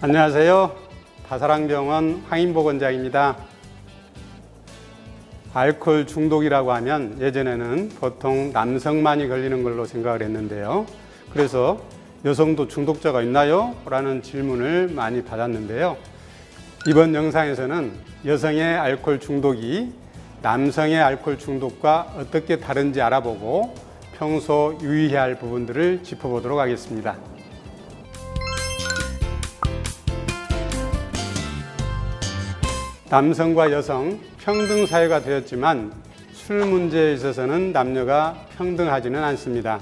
안녕하세요. 다사랑병원 황인복 원장입니다. 알코올 중독이라고 하면 예전에는 보통 남성만이 걸리는 걸로 생각을 했는데요. 그래서 여성도 중독자가 있나요? 라는 질문을 많이 받았는데요. 이번 영상에서는 여성의 알코올 중독이 남성의 알코올 중독과 어떻게 다른지 알아보고 평소 유의해야 할 부분들을 짚어보도록 하겠습니다. 남성과 여성 평등 사회가 되었지만 술 문제에 있어서는 남녀가 평등하지는 않습니다.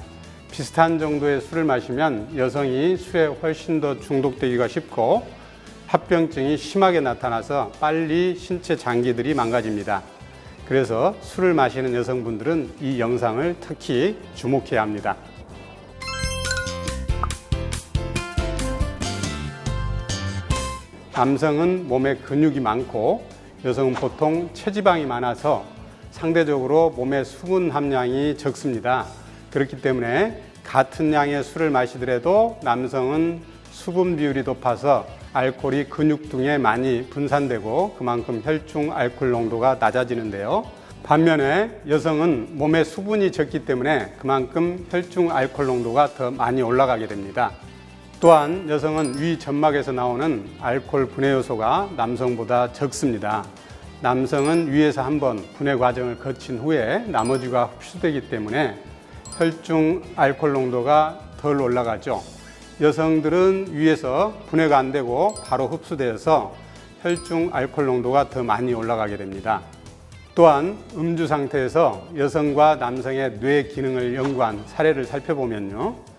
비슷한 정도의 술을 마시면 여성이 술에 훨씬 더 중독되기가 쉽고 합병증이 심하게 나타나서 빨리 신체 장기들이 망가집니다. 그래서 술을 마시는 여성분들은 이 영상을 특히 주목해야 합니다. 남성은 몸에 근육이 많고 여성은 보통 체지방이 많아서 상대적으로 몸의 수분 함량이 적습니다. 그렇기 때문에 같은 양의 술을 마시더라도 남성은 수분 비율이 높아서 알코올이 근육 등에 많이 분산되고 그만큼 혈중 알코올 농도가 낮아지는데요. 반면에 여성은 몸에 수분이 적기 때문에 그만큼 혈중 알코올 농도가 더 많이 올라가게 됩니다. 또한 여성은 위 점막에서 나오는 알코올 분해 요소가 남성보다 적습니다. 남성은 위에서 한번 분해 과정을 거친 후에 나머지가 흡수되기 때문에 혈중 알코올 농도가 덜 올라가죠. 여성들은 위에서 분해가 안 되고 바로 흡수되어서 혈중 알코올 농도가 더 많이 올라가게 됩니다. 또한 음주 상태에서 여성과 남성의 뇌 기능을 연구한 사례를 살펴보면요.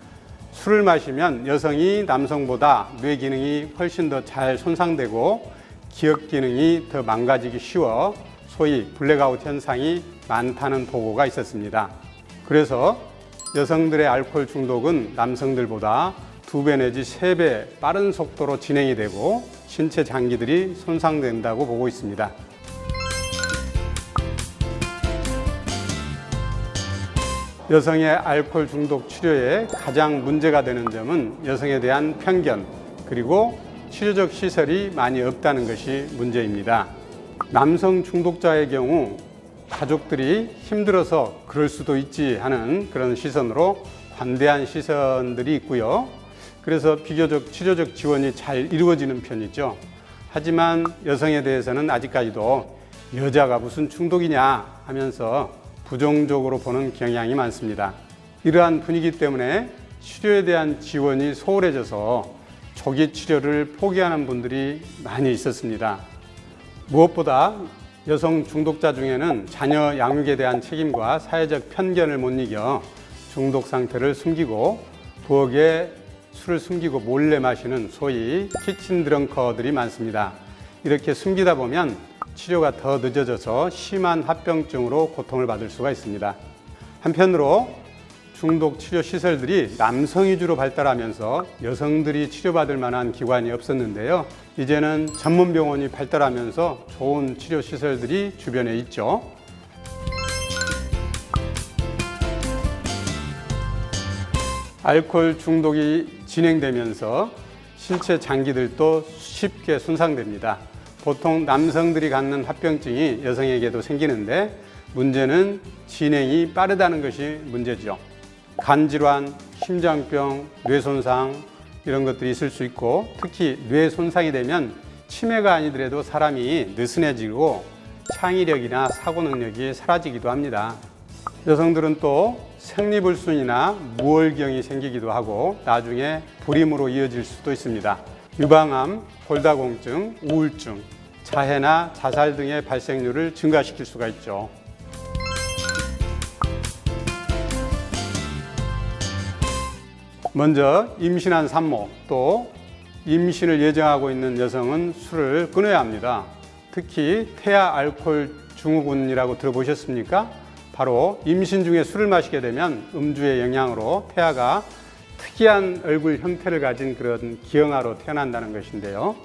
술을 마시면 여성이 남성보다 뇌 기능이 훨씬 더 잘 손상되고 기억 기능이 더 망가지기 쉬워 소위 블랙아웃 현상이 많다는 보고가 있었습니다. 그래서 여성들의 알코올 중독은 남성들보다 2배 내지 3배 빠른 속도로 진행이 되고 신체 장기들이 손상된다고 보고 있습니다. 여성의 알코올 중독 치료에 가장 문제가 되는 점은 여성에 대한 편견 그리고 치료적 시설이 많이 없다는 것이 문제입니다. 남성 중독자의 경우 가족들이 힘들어서 그럴 수도 있지 하는 그런 시선으로 관대한 시선들이 있고요. 그래서 비교적 치료적 지원이 잘 이루어지는 편이죠. 하지만 여성에 대해서는 아직까지도 여자가 무슨 중독이냐 하면서 부정적으로 보는 경향이 많습니다. 이러한 분위기 때문에 치료에 대한 지원이 소홀해져서 조기 치료를 포기하는 분들이 많이 있었습니다. 무엇보다 여성 중독자 중에는 자녀 양육에 대한 책임과 사회적 편견을 못 이겨 중독 상태를 숨기고 부엌에 술을 숨기고 몰래 마시는 소위 키친 드렁커들이 많습니다. 이렇게 숨기다 보면 치료가 더 늦어져서 심한 합병증으로 고통을 받을 수가 있습니다. 한편으로 중독 치료 시설들이 남성 위주로 발달하면서 여성들이 치료받을 만한 기관이 없었는데요. 이제는 전문 병원이 발달하면서 좋은 치료 시설들이 주변에 있죠. 알코올 중독이 진행되면서 신체 장기들도 쉽게 손상됩니다. 보통 남성들이 갖는 합병증이 여성에게도 생기는데 문제는 진행이 빠르다는 것이 문제죠. 간질환, 심장병, 뇌손상 이런 것들이 있을 수 있고 특히 뇌손상이 되면 치매가 아니더라도 사람이 느슨해지고 창의력이나 사고 능력이 사라지기도 합니다. 여성들은 또 생리불순이나 무월경이 생기기도 하고 나중에 불임으로 이어질 수도 있습니다. 유방암, 골다공증, 우울증, 자해나 자살 등의 발생률을 증가시킬 수가 있죠. 먼저 임신한 산모 또 임신을 예정하고 있는 여성은 술을 끊어야 합니다. 특히 태아 알코올 증후군이라고 들어보셨습니까? 바로 임신 중에 술을 마시게 되면 음주의 영향으로 태아가 특이한 얼굴 형태를 가진 그런 기형아로 태어난다는 것인데요.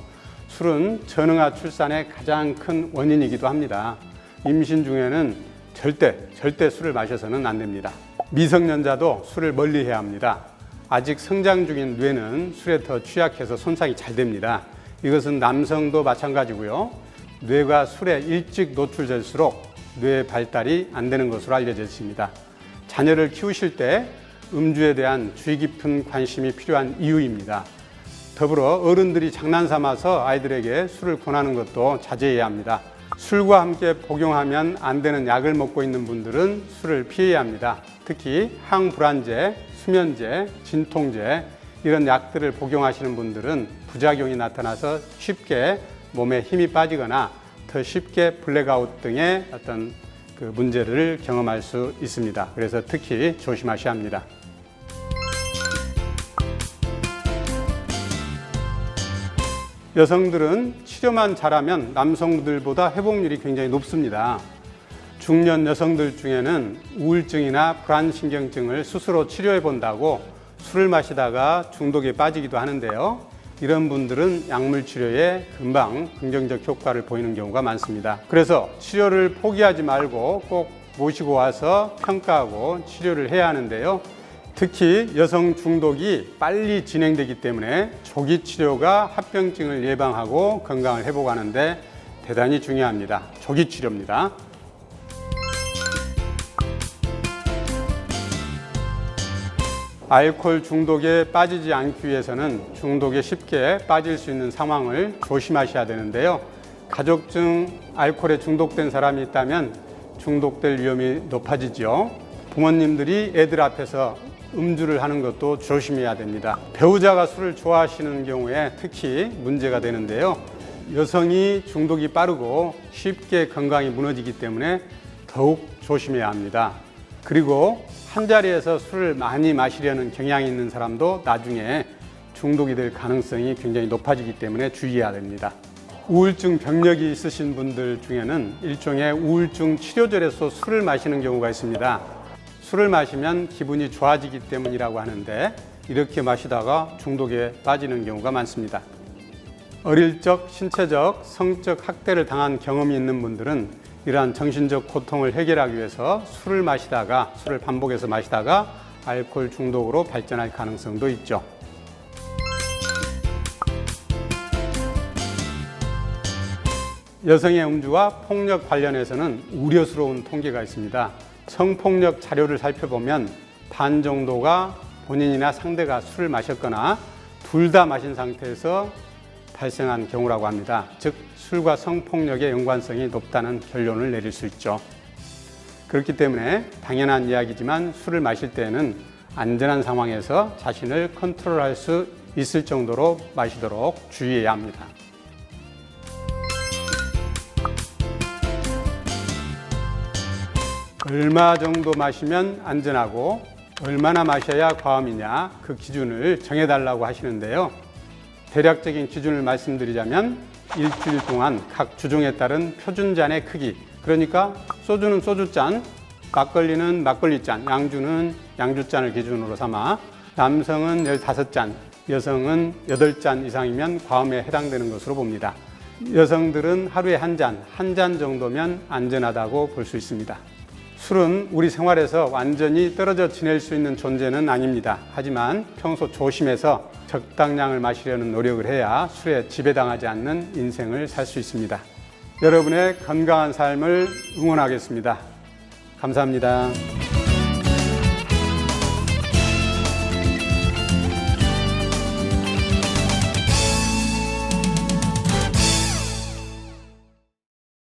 술은 전응아 출산의 가장 큰 원인이기도 합니다. 임신 중에는 절대 술을 마셔서는 안 됩니다. 미성년자도 술을 멀리 해야 합니다. 아직 성장 중인 뇌는 술에 더 취약해서 손상이 잘 됩니다. 이것은 남성도 마찬가지고요. 뇌가 술에 일찍 노출될수록 뇌 발달이 안 되는 것으로 알려져 있습니다. 자녀를 키우실 때 음주에 대한 주의 깊은 관심이 필요한 이유입니다. 더불어 어른들이 장난 삼아서 아이들에게 술을 권하는 것도 자제해야 합니다. 술과 함께 복용하면 안 되는 약을 먹고 있는 분들은 술을 피해야 합니다. 특히 항불안제, 수면제, 진통제 이런 약들을 복용하시는 분들은 부작용이 나타나서 쉽게 몸에 힘이 빠지거나 더 쉽게 블랙아웃 등의 어떤 문제를 경험할 수 있습니다. 그래서 특히 조심하셔야 합니다. 여성들은 치료만 잘하면 남성들보다 회복률이 굉장히 높습니다. 중년 여성들 중에는 우울증이나 불안신경증을 스스로 치료해 본다고 술을 마시다가 중독에 빠지기도 하는데요. 이런 분들은 약물 치료에 금방 긍정적 효과를 보이는 경우가 많습니다. 그래서 치료를 포기하지 말고 꼭 모시고 와서 평가하고 치료를 해야 하는데요. 특히 여성 중독이 빨리 진행되기 때문에 조기 치료가 합병증을 예방하고 건강을 회복하는 데 대단히 중요합니다. 조기 치료입니다. 알코올 중독에 빠지지 않기 위해서는 중독에 쉽게 빠질 수 있는 상황을 조심하셔야 되는데요. 가족 중 알코올에 중독된 사람이 있다면 중독될 위험이 높아지죠. 부모님들이 애들 앞에서 음주를 하는 것도 조심해야 됩니다. 배우자가 술을 좋아하시는 경우에 특히 문제가 되는데요. 여성이 중독이 빠르고 쉽게 건강이 무너지기 때문에 더욱 조심해야 합니다. 그리고 한자리에서 술을 많이 마시려는 경향이 있는 사람도 나중에 중독이 될 가능성이 굉장히 높아지기 때문에 주의해야 됩니다. 우울증 병력이 있으신 분들 중에는 일종의 우울증 치료제로서 술을 마시는 경우가 있습니다. 술을 마시면 기분이 좋아지기 때문이라고 하는데 이렇게 마시다가 중독에 빠지는 경우가 많습니다. 어릴 적 신체적, 성적 학대를 당한 경험이 있는 분들은 이러한 정신적 고통을 해결하기 위해서 술을 반복해서 마시다가 알코올 중독으로 발전할 가능성도 있죠. 여성의 음주와 폭력 관련해서는 우려스러운 통계가 있습니다. 성폭력 자료를 살펴보면 반 정도가 본인이나 상대가 술을 마셨거나 둘 다 마신 상태에서 발생한 경우라고 합니다. 즉 술과 성폭력의 연관성이 높다는 결론을 내릴 수 있죠. 그렇기 때문에 당연한 이야기지만 술을 마실 때에는 안전한 상황에서 자신을 컨트롤할 수 있을 정도로 마시도록 주의해야 합니다. 얼마 정도 마시면 안전하고 얼마나 마셔야 과음이냐 그 기준을 정해달라고 하시는데요. 대략적인 기준을 말씀드리자면 일주일 동안 각 주종에 따른 표준잔의 크기, 그러니까 소주는 소주잔, 막걸리는 막걸리잔, 양주는 양주잔을 기준으로 삼아 남성은 15잔, 여성은 8잔 이상이면 과음에 해당되는 것으로 봅니다. 여성들은 하루에 한 잔 정도면 안전하다고 볼 수 있습니다. 술은 우리 생활에서 완전히 떨어져 지낼 수 있는 존재는 아닙니다. 하지만 평소 조심해서 적당량을 마시려는 노력을 해야 술에 지배당하지 않는 인생을 살 수 있습니다. 여러분의 건강한 삶을 응원하겠습니다. 감사합니다.